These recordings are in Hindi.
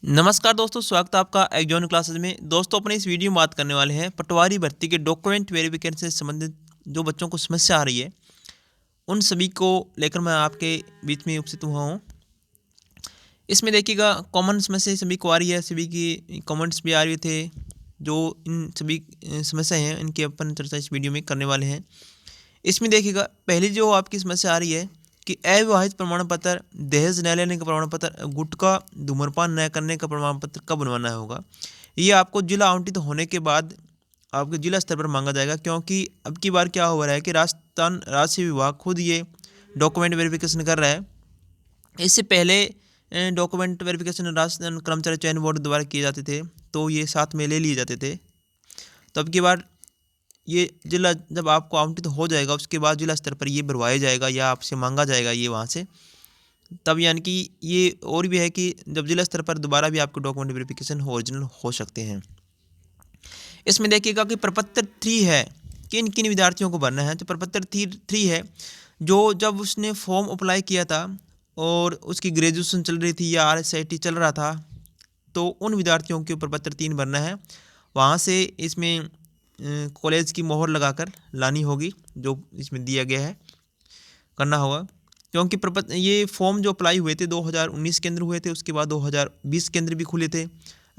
नमस्कार दोस्तों, स्वागत है आपका एग्जॉन क्लासेस में। दोस्तों, अपने इस वीडियो में बात करने वाले हैं पटवारी भर्ती के डॉक्यूमेंट वेरिफिकेशन से संबंधित जो बच्चों को समस्या आ रही है उन सभी को लेकर मैं आपके बीच में उपस्थित हुआ हूँ। इसमें देखिएगा, कॉमन समस्या सभी को आ रही है, सभी की कमेंट्स भी आ रहे थे। जो इन सभी समस्याएं हैं इनकी अपन चर्चा इस वीडियो में करने वाले हैं। इसमें देखिएगा, पहली जो आपकी समस्या आ रही है कि अविवाहित प्रमाण पत्र, दहेज न लेने का प्रमाण पत्र, गुटखा धूम्रपान न करने का प्रमाण पत्र कब बनवाना होगा। ये आपको जिला आवंटित होने के बाद आपके जिला स्तर पर मांगा जाएगा, क्योंकि अब की बार क्या हो रहा है कि राजस्थान राज्य विभाग खुद ये डॉक्यूमेंट वेरिफिकेशन कर रहा है। इससे पहले डॉक्यूमेंट वेरिफिकेशन राजस्थान कर्मचारी चयन बोर्ड द्वारा किए जाते थे, तो ये साथ में ले लिए जाते थे। तो अब की बार ये जिला जब आपको आवंटित हो जाएगा उसके बाद जिला स्तर पर ये भरवाया जाएगा या आपसे मांगा जाएगा ये वहाँ से। तब यानी कि ये और भी है कि जब जिला स्तर पर दोबारा भी आपके डॉक्यूमेंट वेरिफिकेशन ओरिजिनल हो सकते हैं। इसमें देखिएगा कि प्रपत्र 3 है, किन किन विद्यार्थियों को भरना है। तो प्रपत्र 3 है, जो जब उसने फॉर्म अप्लाई किया था और उसकी ग्रेजुएशन चल रही थी या RSIT चल रहा था, तो उन विद्यार्थियों के प्रपत्र 3 भरना है। वहाँ से इसमें कॉलेज की मोहर लगाकर लानी होगी, जो इसमें दिया गया है करना होगा। क्योंकि प्रपत्र ये फॉर्म जो अप्लाई हुए थे 2019 के अंदर हुए थे, उसके बाद 2020 के अंदर भी खुले थे।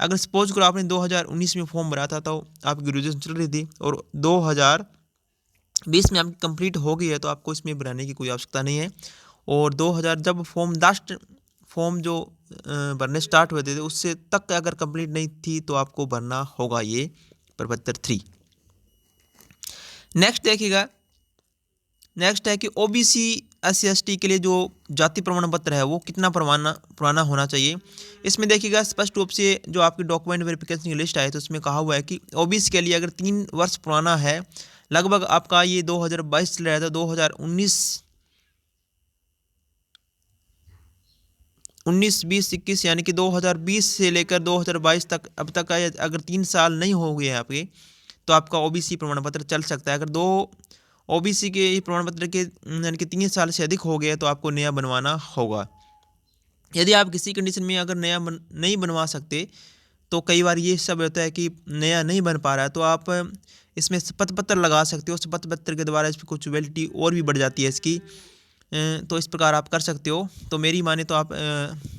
अगर सपोज करो आपने 2019 में फॉर्म भरा था तो आपकी ग्रेजुएशन चल रही थी और 2020 में आपकी कंप्लीट हो गई है, तो आपको इसमें भराने की कोई आवश्यकता नहीं है। और 2000 जब फॉर्म लास्ट फॉर्म जो भरने स्टार्ट हुए थे उससे तक अगर कंप्लीट नहीं थी तो आपको भरना होगा ये प्रपत्र 3। नेक्स्ट देखिएगा, नेक्स्ट है कि OBC SC/ST के लिए जो जाति प्रमाण पत्र है वो कितना पुराना होना चाहिए। इसमें देखिएगा स्पष्ट रूप से जो आपकी डॉक्यूमेंट वेरिफिकेशन की लिस्ट है तो उसमें कहा हुआ है कि OBC के लिए अगर 3 वर्ष पुराना है, लगभग आपका ये 2022 चल रहा था, 2019 20 21 यानी कि 2020 से लेकर 2022 तक अब तक का अगर 3 साल नहीं हो गए हैं आपके, तो आपका OBC प्रमाण पत्र चल सकता है। अगर 2 OBC के प्रमाण पत्र के यानी कि 3 साल से अधिक हो गया तो आपको नया बनवाना होगा। यदि आप किसी कंडीशन में अगर नया नहीं बनवा सकते, तो कई बार ये सब होता है कि नया नहीं बन पा रहा है, तो आप इसमें शपथ पत्र लगा सकते हो। शपथ पत्र के द्वारा इस पर कुछ वैलिडिटी और भी बढ़ जाती है इसकी। तो इस प्रकार आप कर सकते हो। तो मेरी माने तो आप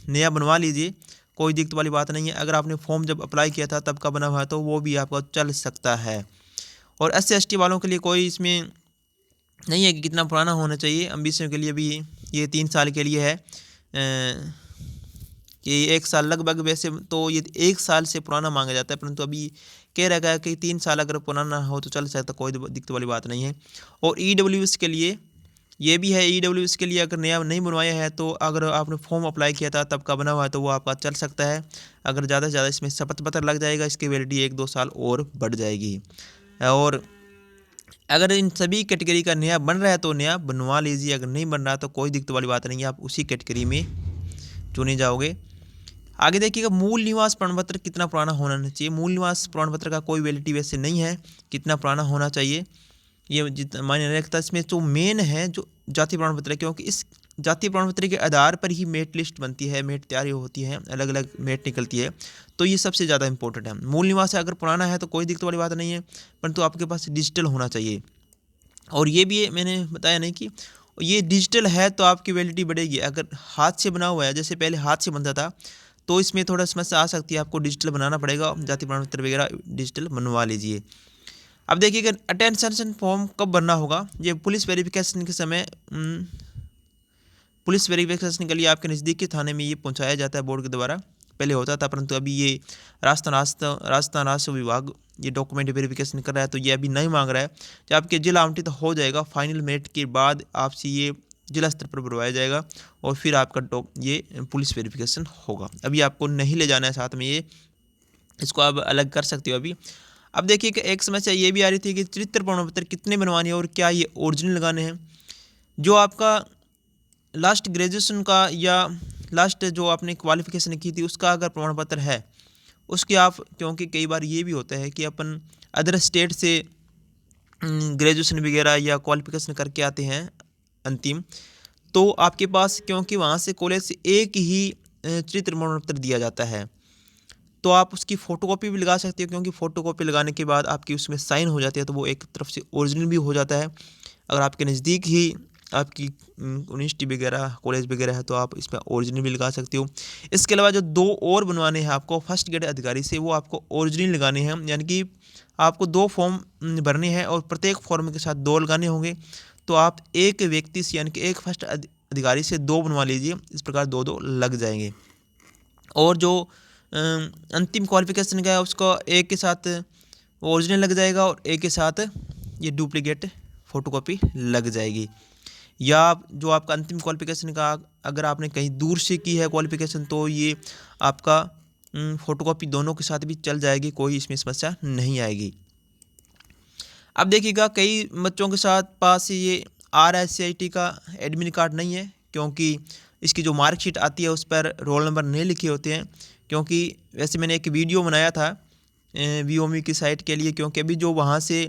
नया बनवा लीजिए, कोई दिक्कत वाली बात नहीं है। अगर आपने फॉर्म जब अप्लाई किया था तब का बना हुआ है तो वो भी आपका चल सकता है। और SC/ST वालों के लिए कोई इसमें नहीं है कि कितना पुराना होना चाहिए। एमबीसी के लिए भी ये 3 साल के लिए है कि 1 साल लगभग, वैसे तो ये 1 साल से पुराना मांगा जाता है, परंतु अभी कह रखा है कि 3 साल अगर पुराना हो तो चल सकता, कोई दिक्कत वाली बात नहीं है। और EWS के लिए ये भी है, EWS के लिए अगर नया नहीं बनवाया है तो अगर आपने फॉर्म अप्लाई किया था तब का बना हुआ है तो वो आपका चल सकता है। अगर ज़्यादा से ज़्यादा इसमें शपथ पत्र लग जाएगा, इसकी वैलिडिटी 1-2 साल और बढ़ जाएगी। और अगर इन सभी कैटेगरी का नया बन रहा है तो नया बनवा लीजिए, अगर नहीं बन रहा तो कोई दिक्कत वाली बात नहीं है, आप उसी कैटेगरी में चुने जाओगे। आगे देखिएगा, मूल निवास प्रमाण पत्र कितना पुराना होना चाहिए। मूल निवास प्रमाण पत्र का कोई वैलिडिटी वैसे नहीं है, कितना पुराना होना चाहिए ये जितना मायने रखता है। इसमें जो मेन है जो जाति प्रमाण पत्र है, क्योंकि इस जाति प्रमाण पत्र के आधार पर ही मेरिट लिस्ट बनती है, मेरिट तैयारी होती है, अलग अलग मेरिट निकलती है, तो ये सबसे ज़्यादा इंपॉर्टेंट है। मूल निवास अगर पुराना है तो कोई दिक्कत वाली बात नहीं है, परंतु आपके पास डिजिटल होना चाहिए। और ये भी मैंने बताया नहीं कि ये डिजिटल है तो आपकी वैलिडिटी बढ़ेगी। अगर हाथ से बना हुआ है, जैसे पहले हाथ से बनता था, तो इसमें थोड़ा समस्या आ सकती है, आपको डिजिटल बनाना पड़ेगा। जाति प्रमाण पत्र वगैरह डिजिटल बनवा लीजिए। अब देखिएगा, अटेंशन फॉर्म कब भरना होगा। ये पुलिस वेरिफिकेशन के समय पुलिस वेरिफिकेशन के लिए आपके नज़दीक के थाने में ये पहुंचाया जाता है बोर्ड के द्वारा। पहले होता था, परंतु अभी ये राजस्थान राजस्व विभाग ये डॉक्यूमेंट वेरिफिकेशन कर रहा है, तो ये अभी नहीं मांग रहा है। जब आपके जिला आवंटित हो जाएगा, फाइनल मेरिट के बाद आपसे ये जिला स्तर पर भरवाया जाएगा और फिर आपका ये पुलिस वेरिफिकेशन होगा। अभी आपको नहीं ले जाना है साथ में, ये इसको आप अलग कर सकते हो अभी। अब देखिए कि एक समस्या ये भी आ रही थी कि चरित्र प्रमाण पत्र कितने बनवाने हैं और क्या ये ओरिजिनल लगाने हैं। जो आपका लास्ट ग्रेजुएशन का या लास्ट जो आपने क्वालिफिकेशन की थी उसका अगर प्रमाण पत्र है उसके आप, क्योंकि कई बार ये भी होता है कि अपन अदर स्टेट से ग्रेजुएशन वगैरह या क्वालिफिकेशन करके आते हैं अंतिम, तो आपके पास क्योंकि वहाँ से कॉलेज से एक ही चरित्र प्रमाण पत्र दिया जाता है, तो आप उसकी फ़ोटोकॉपी भी लगा सकते हो, क्योंकि फ़ोटोकॉपी लगाने के बाद आपकी उसमें साइन हो जाती है, तो वो एक तरफ से ओरिजिनल भी हो जाता है। अगर आपके नज़दीक ही आपकी यूनिवर्सिटी वगैरह कॉलेज वगैरह है तो आप इसमें ओरिजिनल भी लगा सकते हो। इसके अलावा जो 2 और बनवाने हैं आपको फर्स्ट ग्रेड अधिकारी से, वो आपको ओरिजिनल लगाने हैं, यानी कि आपको 2 फॉर्म भरने हैं और प्रत्येक फॉर्म के साथ 2 लगाने होंगे। तो आप एक व्यक्ति से यानी कि एक फर्स्ट अधिकारी से 2 बनवा लीजिए, इस प्रकार 2-2 लग जाएंगे। और जो अंतिम क्वालिफिकेशन का है उसका एक के साथ ओरिजिनल लग जाएगा और एक के साथ ये डुप्लीकेट फ़ोटोकॉपी लग जाएगी। या जो आपका अंतिम क्वालिफिकेशन का अगर आपने कहीं दूर से की है क्वालिफिकेशन, तो ये आपका फ़ोटोकॉपी दोनों के साथ भी चल जाएगी, कोई इसमें समस्या नहीं आएगी। अब देखिएगा कई बच्चों के साथ पास ये RSCIT का एडमिट कार्ड नहीं है, क्योंकि इसकी जो मार्कशीट आती है उस पर रोल नंबर नहीं लिखे होते हैं। क्योंकि वैसे मैंने एक वीडियो बनाया था VOME की साइट के लिए, क्योंकि अभी जो वहाँ से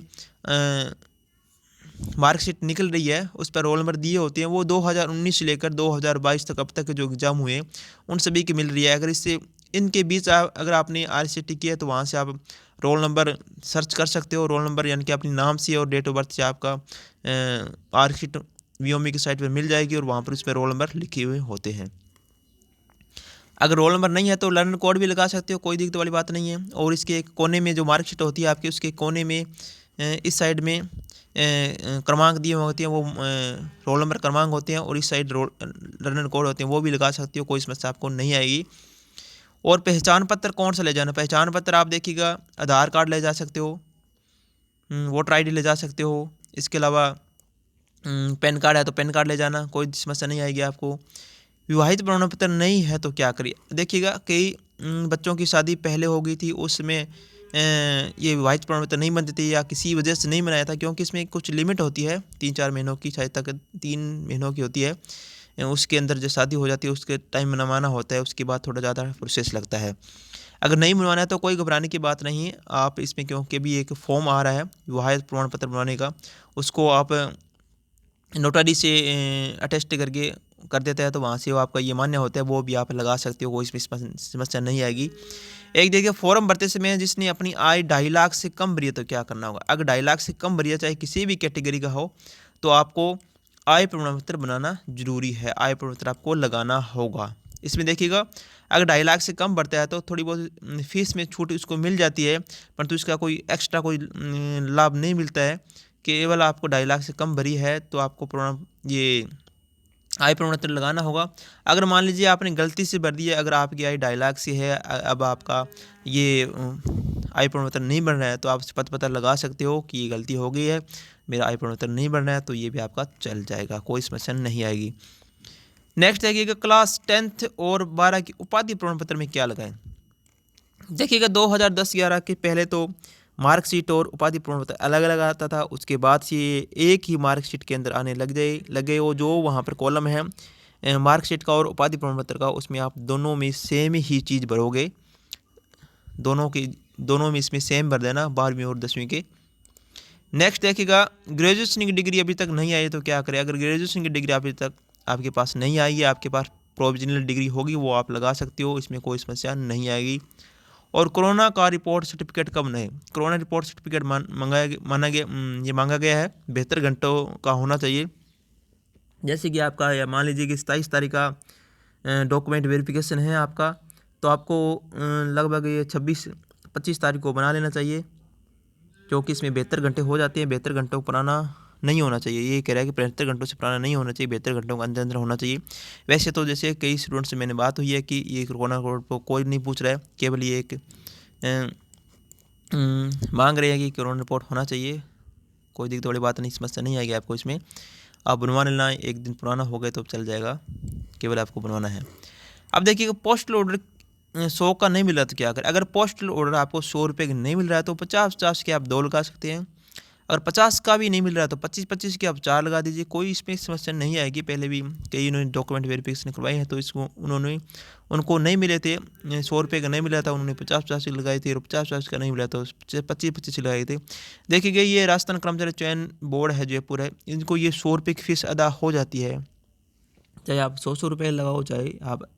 मार्कशीट निकल रही है उस पर रोल नंबर दिए होते हैं, वो 2019 से लेकर 2022 तक अब तक जो एग्ज़ाम हुए उन सभी की मिल रही है। अगर इससे इनके बीच अगर आपने RSCT किया है तो वहाँ से आप रोल नंबर सर्च कर सकते हो। रोल नंबर यानी कि अपने नाम से और डेट ऑफ बर्थ से आपका मार्कशीट VOME की साइट पर मिल जाएगी और वहाँ पर उसमें रोल नंबर लिखे हुए होते हैं। अगर रोल नंबर नहीं है तो लर्नर कोड भी लगा सकते हो, कोई दिक्कत वाली बात नहीं है। और इसके एक कोने में जो मार्कशीट होती है आपकी, उसके कोने में इस साइड में क्रमांक दिए होते हैं, वो रोल नंबर क्रमांक होते हैं, और इस साइड लर्नर कोड होते हैं, वो भी लगा सकते हो, कोई समस्या आपको नहीं आएगी। और पहचान पत्र कौन सा ले जाना? पहचान पत्र आप देखिएगा आधार कार्ड ले जा सकते हो, वोटर ID ले जा सकते हो। इसके अलावा पैन कार्ड है तो पैन कार्ड ले जाना, कोई समस्या नहीं आएगी आपको। विवाहित प्रमाण पत्र नहीं है तो क्या करिए? देखिएगा कई बच्चों की शादी पहले हो गई थी, उसमें ये विवाहित प्रमाण पत्र नहीं बनते थे या किसी वजह से नहीं बनाया था, क्योंकि इसमें कुछ लिमिट होती है 3-4 महीनों की, शायद तक 3 महीनों की होती है। उसके अंदर जो शादी हो जाती है उसके टाइम बनवाना होता है, उसके बाद थोड़ा ज़्यादा प्रोसेस लगता है। अगर नहीं बनवाना है तो कोई घबराने की बात नहीं है आप इसमें, क्योंकि भी एक फॉर्म आ रहा है विवाहित प्रमाण पत्र बनवाने का, उसको आप नोटरी से अटेस्ट करके कर देता है, तो वहाँ से वो आपका ये मान्य होता है, वो भी आप लगा सकते हो, कोई इसमें समस्या नहीं आएगी। एक देखिए फॉर्म भरते समय जिसने अपनी आय 2.5 लाख से कम भरी है तो क्या करना होगा? अगर 2.5 लाख से कम भरी है, चाहे किसी भी कैटेगरी का हो, तो आपको आय प्रमाण पत्र बनाना जरूरी है, आय प्रमाण पत्र आपको लगाना होगा। इसमें देखिएगा अगर 2.5 लाख से कम बढ़ता है तो थोड़ी बहुत फीस में छूट उसको मिल जाती है, परंतु इसका कोई एक्स्ट्रा कोई लाभ नहीं मिलता है। केवल आपको 2.5 लाख से कम भरी है तो आपको ये आय प्रमाण पत्र लगाना होगा। अगर मान लीजिए आपने गलती से भर दिया, अगर आपकी आय 2.5 लाख से है, अब आपका ये आय प्रमाण पत्र नहीं बन रहा है, तो आप पता लगा सकते हो कि ये गलती हो गई है, मेरा आय प्रमाण पत्र नहीं बन रहा है, तो ये भी आपका चल जाएगा, कोई समस्या नहीं आएगी। नेक्स्ट देखिएगा क्लास 10th और 12 की उपाधि प्रमाण पत्र में क्या लगाएं। देखिएगा 2010-11 के पहले तो मार्कशीट और उपाधि प्रमाण पत्र अलग अलग आता था, उसके बाद से एक ही मार्कशीट के अंदर आने लगे वो जो वहाँ पर कॉलम है मार्कशीट का और उपाधि प्रमाण पत्र का, उसमें आप दोनों में सेम ही चीज़ भरोगे, दोनों में इसमें सेम भर देना 12वीं और 10वीं के। नेक्स्ट देखिएगा ग्रेजुएशन की डिग्री अभी तक नहीं आई तो क्या करें? अगर ग्रेजुएशन की डिग्री अभी तक आपके पास नहीं आई है, आपके पास प्रोविजनल डिग्री होगी, वो आप लगा सकते हो, इसमें कोई समस्या नहीं आएगी। और कोरोना का रिपोर्ट सर्टिफिकेट कब नहीं? कोरोना रिपोर्ट सर्टिफिकेट मांगा गया है 72 घंटों का होना चाहिए। जैसे कि आपका या मान लीजिए कि 27 तारीख का डॉक्यूमेंट वेरिफिकेशन है आपका, तो आपको लगभग ये 25 तारीख को बना लेना चाहिए, क्योंकि इसमें 72 घंटे हो जाते हैं। 72 घंटों पुराना नहीं होना चाहिए, ये कह रहा है कि 75 घंटों से पुराना नहीं होना चाहिए, 72 घंटों के अंदर अंदर होना चाहिए। वैसे तो जैसे कई स्टूडेंट से मैंने बात हुई है कि ये कोरोना कोड को कोई नहीं पूछ रहा है, केवल ये एक मांग रहे हैं कि कोरोना रिपोर्ट होना चाहिए। कोई दिक्कत वाली बात नहीं, समस्या नहीं आएगी आपको इसमें, आप बनवा लेना, एक दिन पुराना हो गए तो चल जाएगा, केवल आपको बनवाना है। अब देखिएगा पोस्टल ऑर्डर 100 का नहीं मिल रहा तो क्या करें? अगर पोस्टल ऑर्डर आपको 100 रुपये का नहीं मिल रहा है तो 50-50 के आप 2 लगा सकते हैं। अगर 50 का भी नहीं मिल रहा है तो 25-25 के आप 4 लगा दीजिए, कोई इसमें समस्या नहीं आएगी। पहले भी कई उन्होंने डॉक्यूमेंट वेरिफिकेशन करवाई है तो उनको नहीं मिले थे, 100 रुपये का नहीं मिला था, उन्होंने 50-50 लगाए थे, और 50-50 का नहीं मिला तो 25-25 लगाए थे। देखिए ये राजस्थान कर्मचारी चयन बोर्ड है जयपुर है, इनको ये 100 रुपये की फीस अदा हो जाती है, चाहे आप 100 रुपये लगाओ, चाहे आप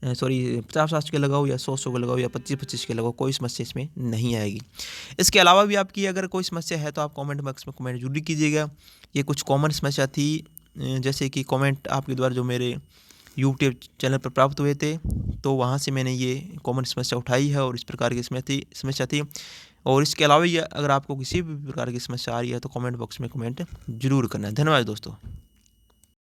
सॉरी 50-50 के लगाओ या 100-100 के लगाओ या 25-25 के लगाओ, कोई समस्या इसमें नहीं आएगी। इसके अलावा भी आपकी अगर कोई समस्या है तो आप कमेंट बॉक्स में कमेंट जरूर कीजिएगा। ये कुछ कॉमन समस्या थी, जैसे कि कमेंट आपके द्वारा जो मेरे यूट्यूब चैनल पर प्राप्त हुए थे, तो वहाँ से मैंने ये कॉमन समस्या उठाई है और इस प्रकार की समस्या थी। और इसके अलावा ये अगर आपको किसी भी प्रकार की समस्या आ रही है तो कमेंट बॉक्स में कमेंट जरूर करना है। धन्यवाद दोस्तों।